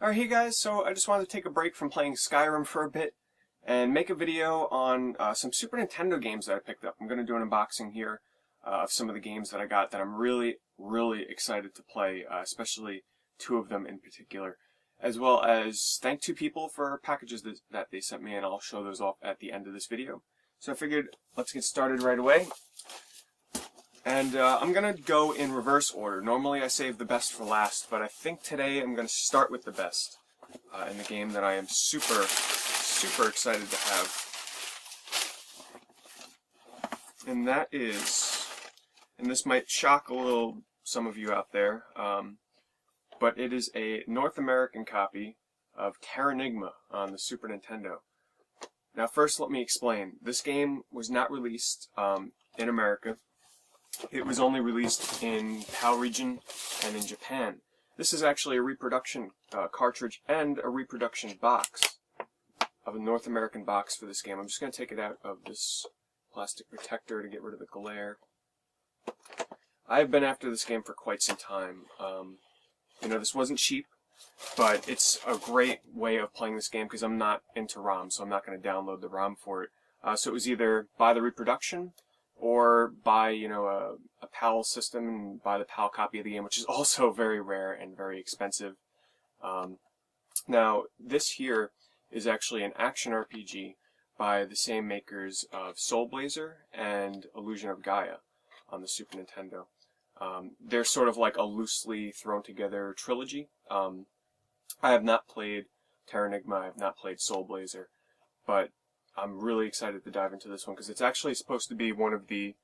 Alright, hey guys, so I just wanted to take a break from playing Skyrim for a bit and make a video on some Super Nintendo games that I picked up. I'm going to do an unboxing here of some of the games that I got that I'm really excited to play, especially two of them in particular, as well as thank two people for packages that they sent me, and I'll show those off at the end of this video. So I figured let's get started right away. And I'm going to go in reverse order. Normally I save the best for last, but I think today I'm going to start with the best in the game that I am super excited to have. And that is, and this might shock some of you out there, but it is a North American copy of Terranigma on the Super Nintendo. Now first let me explain. This game was not released in America. It was only released in PAL region and in Japan. This is actually a reproduction cartridge and a reproduction box of a North American box for this game. I'm just going to take it out of this plastic protector to get rid of the glare. I've been after this game for quite some time. This wasn't cheap, but it's a great way of playing this game because I'm not into ROM, so I'm not going to download the ROM for it. So it was either buy the reproduction or buy, a PAL system and buy the PAL copy of the game, which is also very rare and very expensive. Now, this here is actually an action RPG by the same makers of Soul Blazer and Illusion of Gaia on the Super Nintendo. They're sort of like a loosely thrown together trilogy. I have not played Terranigma, I have not played Soul Blazer, but I'm really excited to dive into this one because it's actually supposed to be one of the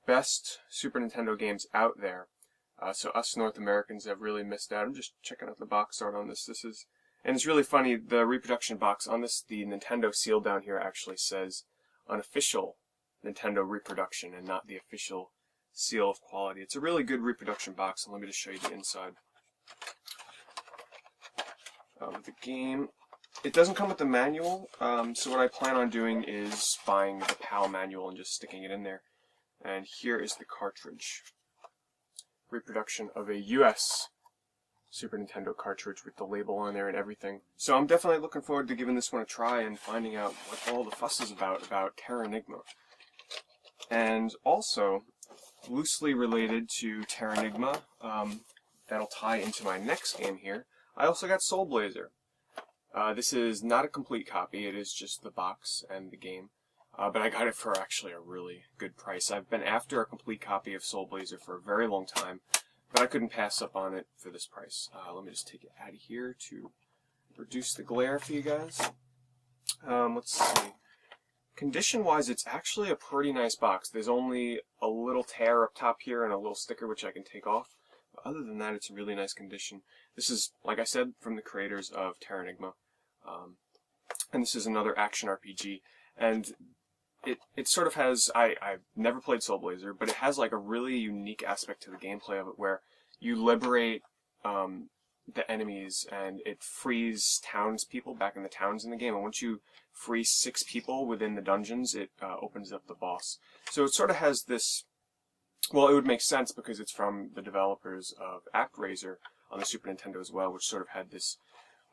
best Super Nintendo games out there. So us North Americans have really missed out. I'm just checking out the box art on this. And it's really funny, the reproduction box on this, the Nintendo seal down here actually says unofficial Nintendo reproduction and not the official seal of quality. It's a really good reproduction box, and let me just show you the inside of the game. It doesn't come with the manual, so what I plan on doing is buying the PAL manual and just sticking it in there. And here is the cartridge. Reproduction of a US Super Nintendo cartridge with the label on there and everything. So I'm definitely looking forward to giving this one a try and finding out what all the fuss is about Terranigma. And also, loosely related to Terranigma, that'll tie into my next game here, I also got Soul Blazer. This is not a complete copy, it is just the box and the game. But I got it for actually a really good price. I've been after a complete copy of Soul Blazer for a very long time, but I couldn't pass up on it for this price. Let me just take it out of here to reduce the glare for you guys. Let's see. Condition-wise, it's actually a pretty nice box. There's only a little tear up top here and a little sticker which I can take off. But other than that, it's a really nice condition. This is, like I said, from the creators of Terranigma. And this is another action RPG. And it sort of has, I've never played Soul Blazer, but it has like a really unique aspect to the gameplay of it where you liberate the enemies and it frees townspeople back in the towns in the game. And once you free 6 people within the dungeons, it opens up the boss. So it sort of has this, well, it would make sense because it's from the developers of ActRaiser on the Super Nintendo as well, which sort of had this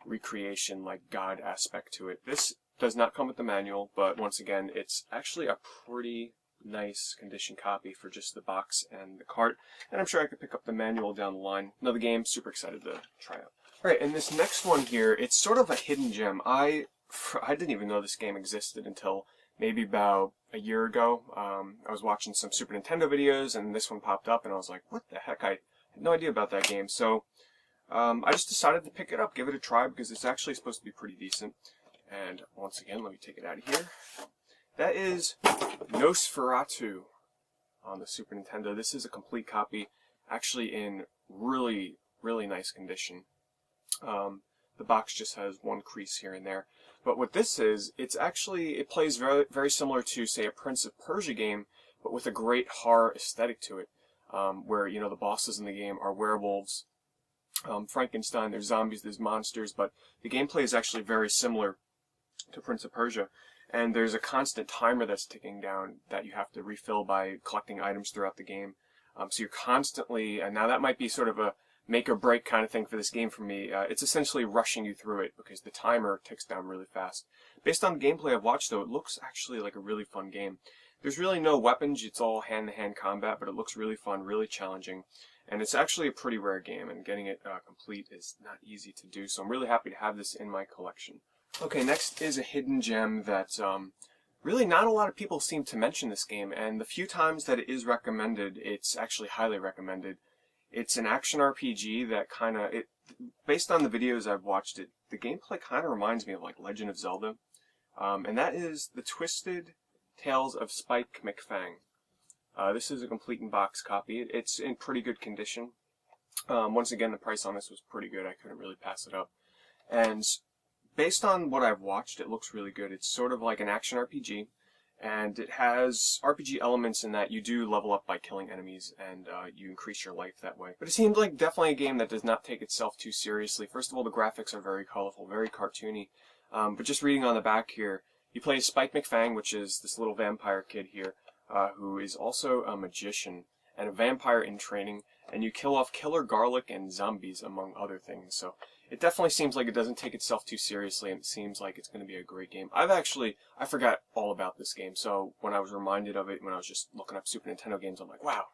recreation, like God aspect to it. This does not come with the manual, but once again, it's actually a pretty nice condition copy for just the box and the cart, and I'm sure I could pick up the manual down the line. Another game, super excited to try out. Alright, and this next one here, it's sort of a hidden gem. I didn't even know this game existed until maybe about a year ago. I was watching some Super Nintendo videos, and this one popped up, and I was like, what the heck? I had no idea about that game, so I just decided to pick it up, give it a try, because it's actually supposed to be pretty decent. And once again, let me take it out of here. That is Nosferatu on the Super Nintendo. This is a complete copy, actually in really nice condition. The box just has one crease here and there. But what this is, it plays very similar to, say, a Prince of Persia game, but with a great horror aesthetic to it, where, the bosses in the game are werewolves, Frankenstein, there's zombies, there's monsters, but the gameplay is actually very similar to Prince of Persia, and there's a constant timer that's ticking down that you have to refill by collecting items throughout the game. So you're constantly, and now that might be sort of a make or break kind of thing for this game for me. It's essentially rushing you through it because the timer ticks down really fast. Based on the gameplay I've watched, though, it looks actually like a really fun game. There's really no weapons, it's all hand-to-hand combat, but it looks really fun, really challenging. And it's actually a pretty rare game, and getting it complete is not easy to do, so I'm really happy to have this in my collection. Okay, next is a hidden gem that really not a lot of people seem to mention this game, and the few times that it is recommended, it's actually highly recommended. It's an action RPG that based on the videos I've watched, the gameplay kind of reminds me of like Legend of Zelda, and that is The Twisted Tales of Spike McFang. This is a complete in-box copy. It's in pretty good condition. Once again, the price on this was pretty good. I couldn't really pass it up. And based on what I've watched, it looks really good. It's sort of like an action RPG, and it has RPG elements in that you do level up by killing enemies, and you increase your life that way. But it seems like definitely a game that does not take itself too seriously. First of all, the graphics are very colorful, very cartoony. But just reading on the back here, you play Spike McFang, which is this little vampire kid here, who is also a magician and a vampire in training, and you kill off killer garlic and zombies, among other things. So it definitely seems like it doesn't take itself too seriously, and it seems like it's going to be a great game. I forgot all about this game, so when I was reminded of it, when I was just looking up Super Nintendo games, I'm like, wow,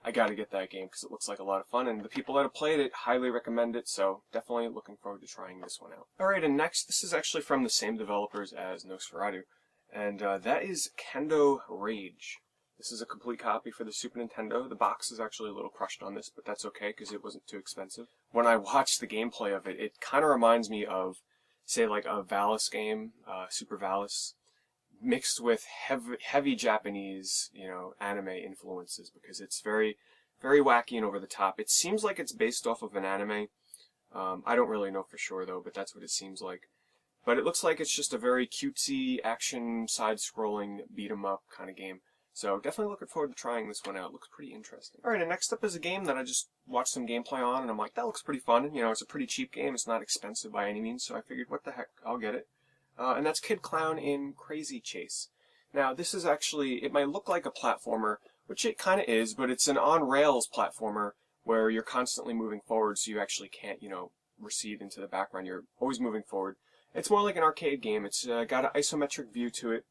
I gotta get that game, because it looks like a lot of fun, and the people that have played it highly recommend it, so definitely looking forward to trying this one out. Alright, and next, this is actually from the same developers as Nosferatu, and that is Kendo Rage. This is a complete copy for the Super Nintendo. The box is actually a little crushed on this, but that's okay because it wasn't too expensive. When I watched the gameplay of it, it kind of reminds me of, say, like a Valis game, Super Valis, mixed with heavy Japanese, anime influences, because it's very, very wacky and over the top. It seems like it's based off of an anime. I don't really know for sure though, but that's what it seems like. But it looks like it's just a very cutesy action side-scrolling beat 'em up kind of game. So definitely looking forward to trying this one out. It looks pretty interesting. Alright, and next up is a game that I just watched some gameplay on, and I'm like, that looks pretty fun. It's a pretty cheap game. It's not expensive by any means, so I figured, what the heck, I'll get it. And that's Kid Clown in Crazy Chase. Now, this is actually, it might look like a platformer, which it kind of is, but it's an on-rails platformer where you're constantly moving forward, so you actually can't, recede into the background. You're always moving forward. It's more like an arcade game. It's got an isometric view to it.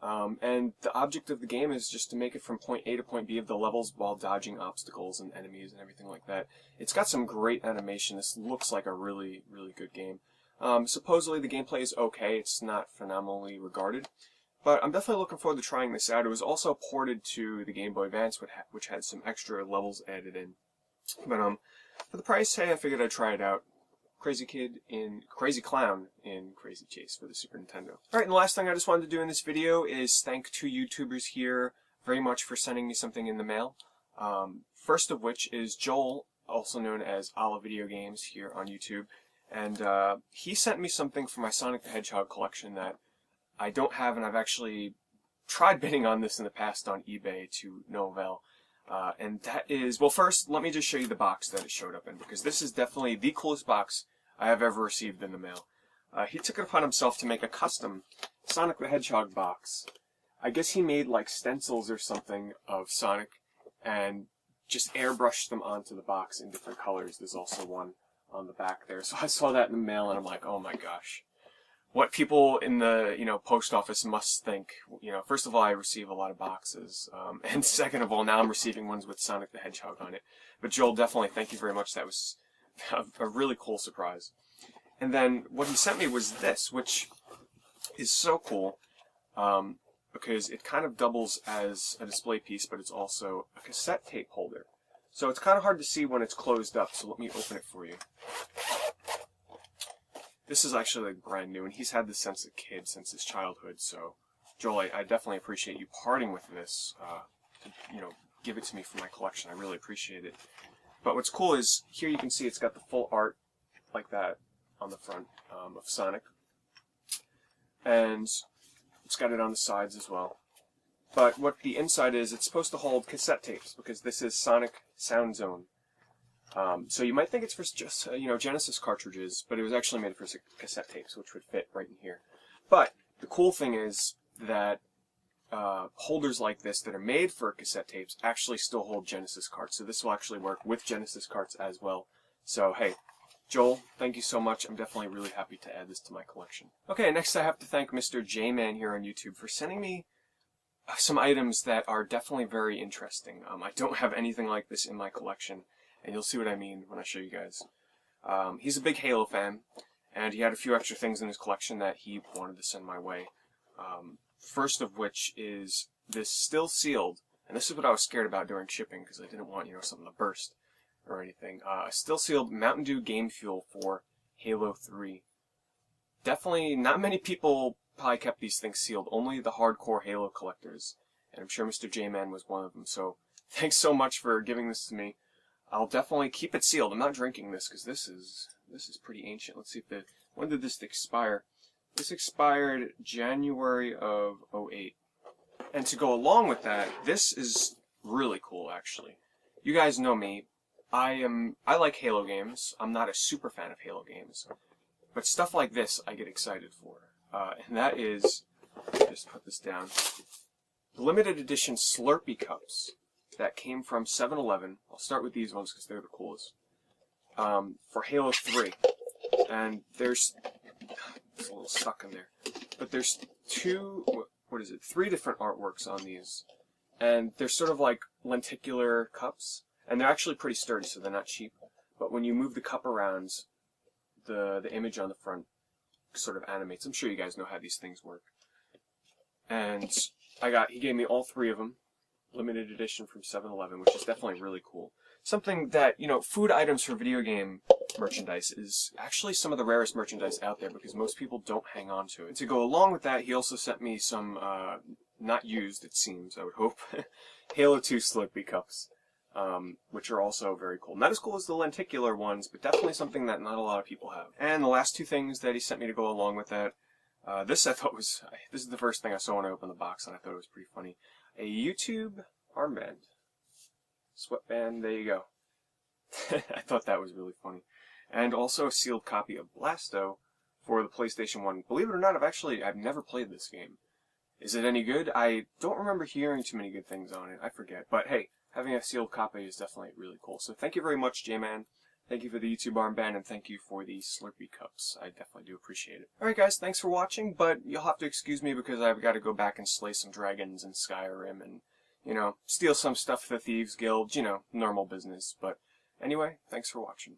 And the object of the game is just to make it from point A to point B of the levels while dodging obstacles and enemies and everything like that. It's got some great animation. This looks like a really, really good game. Supposedly the gameplay is okay. It's not phenomenally regarded. But I'm definitely looking forward to trying this out. It was also ported to the Game Boy Advance, which had some extra levels added in. But for the price, hey, I figured I'd try it out. Crazy Clown in Crazy Chase for the Super Nintendo. Alright, and the last thing I just wanted to do in this video is thank two YouTubers here very much for sending me something in the mail. First of which is Joel, also known as olivevideogames here on YouTube. And he sent me something for my Sonic the Hedgehog collection that I don't have, and I've actually tried bidding on this in the past on eBay to no avail. And that is, well, first, let me just show you the box that it showed up in, because this is definitely the coolest box I have ever received in the mail. He took it upon himself to make a custom Sonic the Hedgehog box. I guess he made like stencils or something of Sonic and just airbrushed them onto the box in different colors. There's also one on the back there. So I saw that in the mail and I'm like, oh my gosh. What people in the, post office must think. First of all, I receive a lot of boxes. And second of all, now I'm receiving ones with Sonic the Hedgehog on it. But Joel, definitely thank you very much. That was a really cool surprise. And then what he sent me was this, which is so cool. Because it kind of doubles as a display piece, but it's also a cassette tape holder. So it's kind of hard to see when it's closed up, so let me open it for you. This is actually like brand new, and he's had this since a kid, since his childhood. So, Joel, I definitely appreciate you parting with this to give it to me for my collection. I really appreciate it. But what's cool is here you can see it's got the full art like that on the front of Sonic, and it's got it on the sides as well. But what the inside is, it's supposed to hold cassette tapes because this is Sonic Sound Zone. So you might think it's for just, Genesis cartridges, but it was actually made for cassette tapes, which would fit right in here. But the cool thing is that holders like this that are made for cassette tapes actually still hold Genesis carts. So this will actually work with Genesis carts as well. So, hey, Joel, thank you so much. I'm definitely really happy to add this to my collection. Okay, next I have to thank MrJMan here on YouTube for sending me some items that are definitely very interesting. I don't have anything like this in my collection, and you'll see what I mean when I show you guys. He's a big Halo fan, and he had a few extra things in his collection that he wanted to send my way. First of which is this still sealed, and this is what I was scared about during shipping because I didn't want, something to burst or anything. A still sealed Mountain Dew game fuel for Halo 3. Definitely not many people probably kept these things sealed, only the hardcore Halo collectors, and I'm sure MrJMan was one of them, so thanks so much for giving this to me. I'll definitely keep it sealed. I'm not drinking this because this is pretty ancient. Let's see if when did this expire? This expired January of 2008. And to go along with that, this is really cool actually. You guys know me. I like Halo games. I'm not a super fan of Halo games. But stuff like this I get excited for. And that is, just put this down, limited edition Slurpee cups that came from 7-Eleven. I'll start with these ones because they're the coolest. For Halo 3. And it's a little stuck in there. But there's three different artworks on these. And they're sort of like lenticular cups. And they're actually pretty sturdy, so they're not cheap. But when you move the cup around, the image on the front sort of animates. I'm sure you guys know how these things work. And he gave me all three of them. Limited edition from 7-Eleven, which is definitely really cool. Something that, food items for video game merchandise is actually some of the rarest merchandise out there because most people don't hang on to it. And to go along with that, he also sent me some, not used, it seems, I would hope, Halo 2 Slurpee cups, which are also very cool. Not as cool as the lenticular ones, but definitely something that not a lot of people have. And the last two things that he sent me to go along with that, this I thought this is the first thing I saw when I opened the box, and I thought it was pretty funny. A YouTube armband. Sweatband, there you go. I thought that was really funny. And also a sealed copy of Blasto for the PlayStation 1. Believe it or not, I've never played this game. Is it any good? I don't remember hearing too many good things on it. I forget. But hey, having a sealed copy is definitely really cool. So thank you very much, J-Man. Thank you for the YouTube armband, and thank you for the Slurpee cups. I definitely do appreciate it. Alright guys, thanks for watching, but you'll have to excuse me because I've got to go back and slay some dragons in Skyrim and, steal some stuff for the Thieves Guild, normal business. But anyway, thanks for watching.